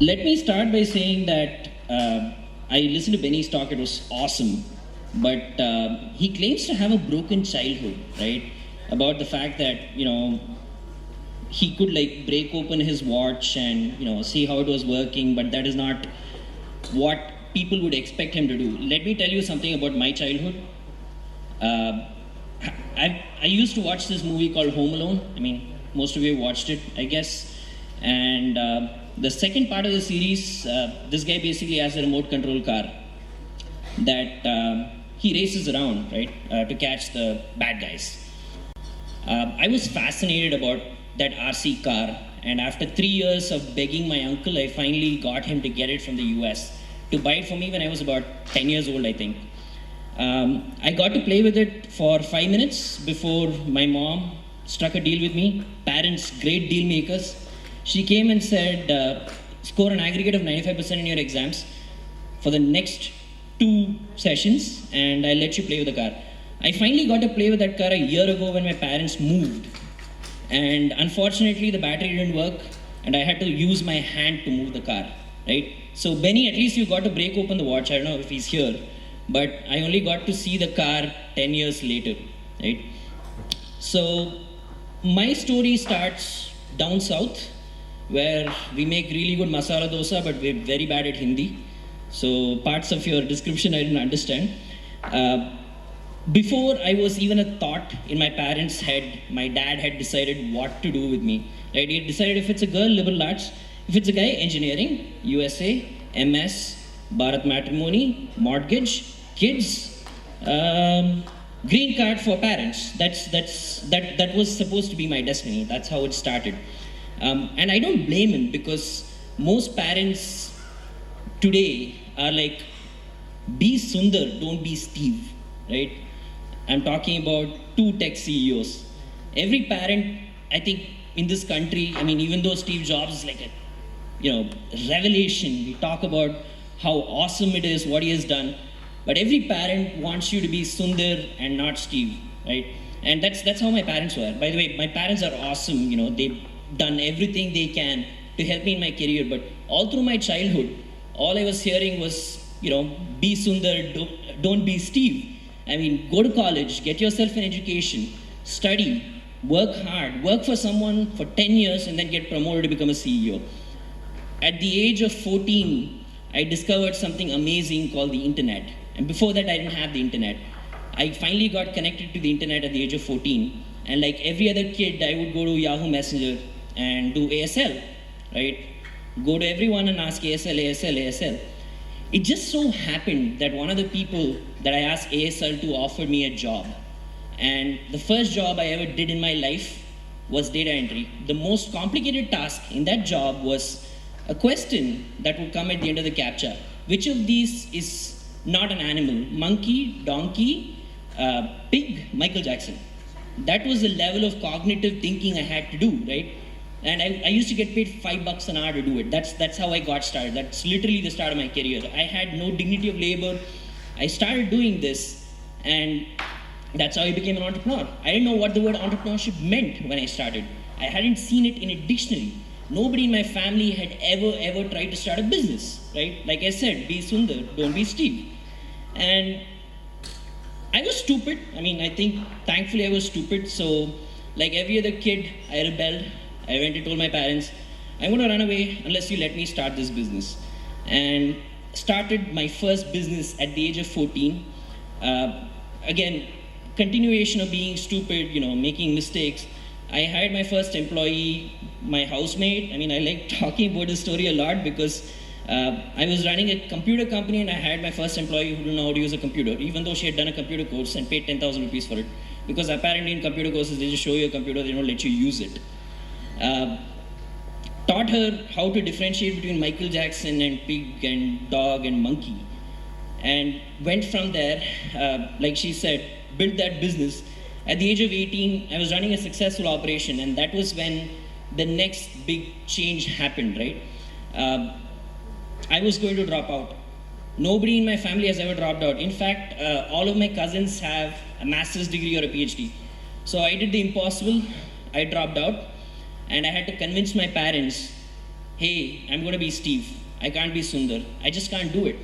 Let me start by saying that I listened to Benny's talk, it was awesome. But he claims to have a broken childhood, right? About the fact that, he could like break open his watch and, see how it was working, but that is not what people would expect him to do. Let me tell you something about my childhood. I used to watch this movie called Home Alone. I mean, most of you watched it, I guess. And the second part of the series, this guy basically has a remote control car that he races around, right, to catch the bad guys. I was fascinated about that RC car, and after 3 years of begging my uncle, I finally got him to get it from the US to buy it for me when I was about 10 years old, I think. I got to play with it for 5 minutes before my mom struck a deal with me. Parents, great deal makers. She came and said, score an aggregate of 95% in your exams for the next 2 sessions, and I'll let you play with the car. I finally got to play with that car a year ago when my parents moved. And unfortunately, the battery didn't work, and I had to use my hand to move the car, right? So Benny, at least you got to break open the watch. I don't know if he's here, but I only got to see the car 10 years later, right? So my story starts down south, where we make really good masala dosa, but we're very bad at Hindi. So parts of your description I didn't understand. Before I was even a thought in my parents' head, my dad had decided what to do with me. Right? He had decided if it's a girl, liberal arts. If it's a guy, engineering, USA, MS, Bharat matrimony, mortgage, kids, green card for parents. That was supposed to be my destiny. That's how it started. And I don't blame him, because most parents today are like, be Sundar, don't be Steve, right? I'm talking about 2 tech CEOs. Every parent, I think, in this country, I mean, even though Steve Jobs is like a, revelation, we talk about how awesome it is, what he has done, but every parent wants you to be Sundar and not Steve, right? And that's how my parents were. By the way, my parents are awesome, they've done everything they can to help me in my career, but all through my childhood, all I was hearing was, be Sundar, don't be Steve. I mean, go to college, get yourself an education, study, work hard, work for someone for 10 years and then get promoted to become a CEO. At the age of 14, I discovered something amazing called the internet. And before that, I didn't have the internet. I finally got connected to the internet at the age of 14. And like every other kid, I would go to Yahoo Messenger and do ASL, right? Go to everyone and ask ASL, ASL, ASL. It just so happened that one of the people that I asked ASL to offer me a job. And the first job I ever did in my life was data entry. The most complicated task in that job was a question that would come at the end of the CAPTCHA. Which of these is not an animal? Monkey, donkey, pig, Michael Jackson. That was the level of cognitive thinking I had to do, right? And I used to get paid $5 an hour to do it. That's how I got started. That's literally the start of my career. I had no dignity of labor. I started doing this, and that's how I became an entrepreneur. I didn't know what the word entrepreneurship meant when I started. I hadn't seen it in a dictionary. Nobody in my family had ever tried to start a business, right? Like I said, be Sundar, don't be Steve. And I was stupid. I mean, I think, thankfully I was stupid. So, like every other kid, I rebelled. I went and told my parents, I'm going to run away unless you let me start this business. And started my first business at the age of 14. Again, continuation of being stupid, making mistakes. I hired my first employee, my housemate. I mean, I like talking about this story a lot because I was running a computer company and I hired my first employee who didn't know how to use a computer, even though she had done a computer course and paid 10,000 rupees for it. Because apparently in computer courses, they just show you a computer, they don't let you use it. Taught her how to differentiate between Michael Jackson and pig and dog and monkey. And went from there, like she said, built that business. At the age of 18, I was running a successful operation, and that was when the next big change happened, right? I was going to drop out. Nobody in my family has ever dropped out. In fact, all of my cousins have a master's degree or a PhD. So I did the impossible. I dropped out, and I had to convince my parents, hey, I'm going to be Steve. I can't be Sundar. I just can't do it.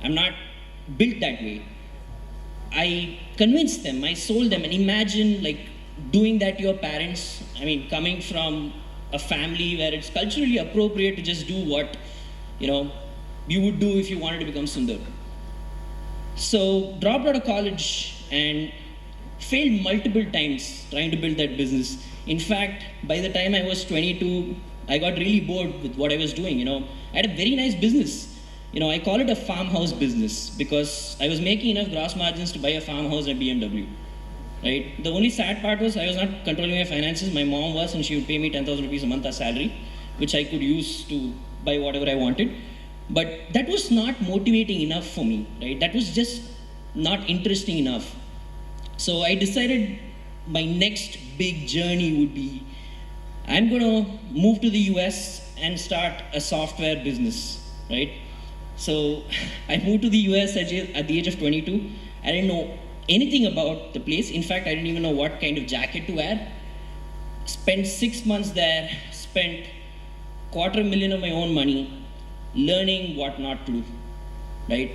I'm not built that way. I convinced them, I sold them, and imagine like doing that to your parents. I mean, coming from a family where it's culturally appropriate to just do what, you would do if you wanted to become Sundar. So, dropped out of college and failed multiple times trying to build that business. In fact, by the time I was 22, I got really bored with what I was doing. I had a very nice business. I call it a farmhouse business because I was making enough gross margins to buy a farmhouse and a BMW. Right? The only sad part was I was not controlling my finances. My mom was, and she would pay me 10,000 rupees a month as salary, which I could use to buy whatever I wanted. But that was not motivating enough for me, right? That was just not interesting enough. So I decided my next big journey would be, I'm going to move to the US and start a software business, right? So I moved to the US at the age of 22. I didn't know anything about the place. In fact, I didn't even know what kind of jacket to wear. Spent 6 months there, spent $250,000 of my own money learning what not to do, right?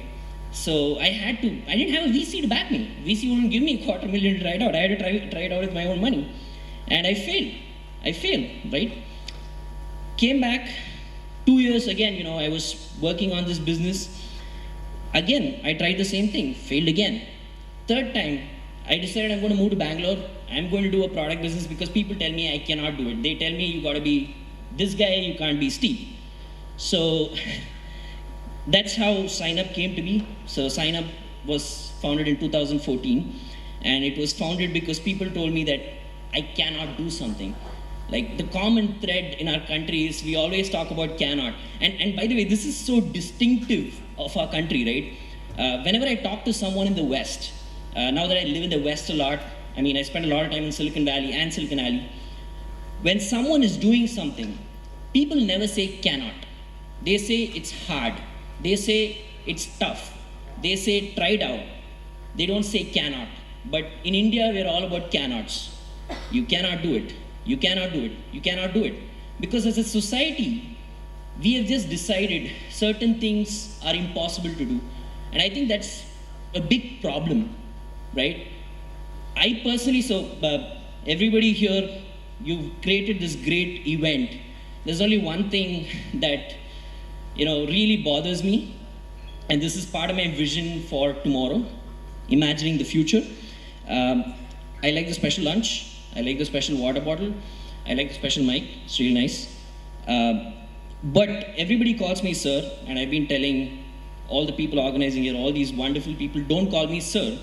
So I didn't have a VC to back me. VC wouldn't give me $250,000 to try it out. I had to try it out with my own money. And I failed, right? Came back 2 years again, I was working on this business. Again, I tried the same thing, failed again. Third time, I decided I'm going to move to Bangalore. I'm going to do a product business because people tell me I cannot do it. They tell me you got to be this guy, you can't be Steve. So that's how SignUp came to be. So SignUp was founded in 2014, and it was founded because people told me that I cannot do something. Like the common thread in our country is we always talk about cannot. And by the way, this is so distinctive of our country, right? Whenever I talk to someone in the West, now that I live in the West a lot, I spend a lot of time in Silicon Valley and Silicon Alley. When someone is doing something, people never say cannot. They say it's hard. They say it's tough. They say try it out. They don't say cannot. But in India, we're all about cannots. You cannot do it. You cannot do it. You cannot do it. Because as a society, we have just decided certain things are impossible to do. And I think that's a big problem, right? I personally, everybody here, you've created this great event. There's only one thing that, really bothers me. And this is part of my vision for tomorrow, imagining the future. I like the special lunch. I like the special water bottle. I like the special mic. It's really nice. But everybody calls me sir, and I've been telling all the people organizing here, all these wonderful people, don't call me sir.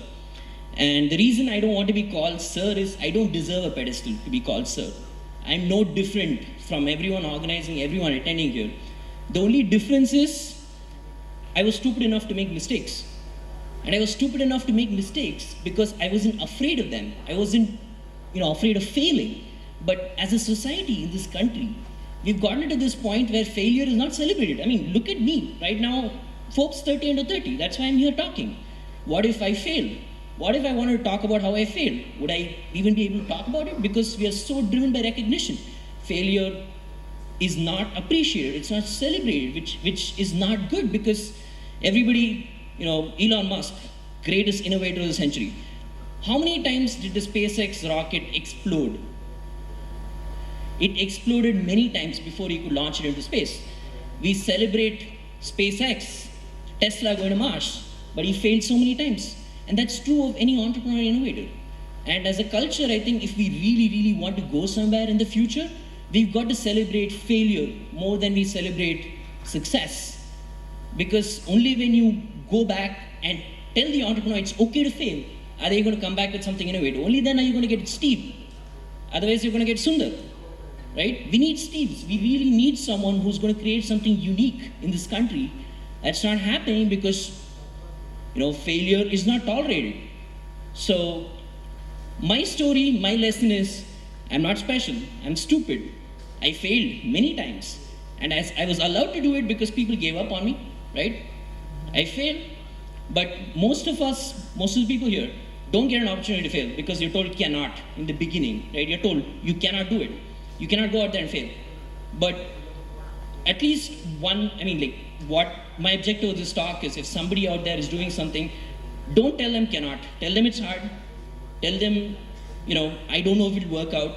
And the reason I don't want to be called sir is I don't deserve a pedestal to be called sir. I'm no different from everyone organizing, everyone attending here. The only difference is I was stupid enough to make mistakes. And I was stupid enough to make mistakes because I wasn't afraid of them. I wasn't, afraid of failing. But as a society in this country, we've gotten to this point where failure is not celebrated. Look at me. Right now, Forbes 30 under 30. That's why I'm here talking. What if I fail? What if I wanted to talk about how I failed? Would I even be able to talk about it? Because we are so driven by recognition. Failure is not appreciated. It's not celebrated, which is not good because everybody, Elon Musk, greatest innovator of the century. How many times did the SpaceX rocket explode? It exploded many times before he could launch it into space. We celebrate SpaceX, Tesla going to Mars, but he failed so many times. And that's true of any entrepreneur and innovator. And as a culture, I think if we really, really want to go somewhere in the future, we've got to celebrate failure more than we celebrate success. Because only when you go back and tell the entrepreneur it's okay to fail, are they going to come back with something innovative? Only then are you going to get Steve. Otherwise, you're going to get Sundar. Right? We need Steves. We really need someone who's going to create something unique in this country. That's not happening because, failure is not tolerated. So, my story, my lesson is, I'm not special. I'm stupid. I failed many times. And as I was allowed to do it because people gave up on me, right? I failed, but most of the people here don't get an opportunity to fail because you're told cannot in the beginning, right? You're told you cannot do it. You cannot go out there and fail. But at least one, what my objective of this talk is, if somebody out there is doing something, don't tell them cannot. Tell them it's hard. Tell them, I don't know if it'll work out,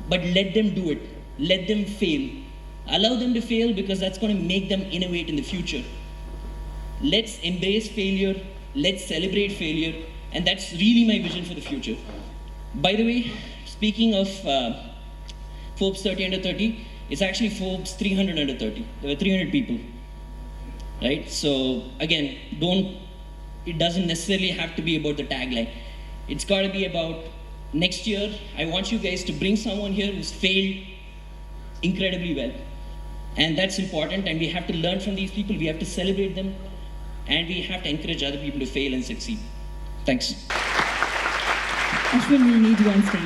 but let them do it. Let them fail. Allow them to fail because that's going to make them innovate in the future. Let's embrace failure. Let's celebrate failure. And that's really my vision for the future. By the way, speaking of Forbes 30 under 30, it's actually Forbes 300 under 30. There were 300 people, right? So again, it doesn't necessarily have to be about the tagline. It's got to be about next year, I want you guys to bring someone here who's failed incredibly well. And that's important, and we have to learn from these people, we have to celebrate them, and we have to encourage other people to fail and succeed. Thanks. Ashwin, we need you on stage.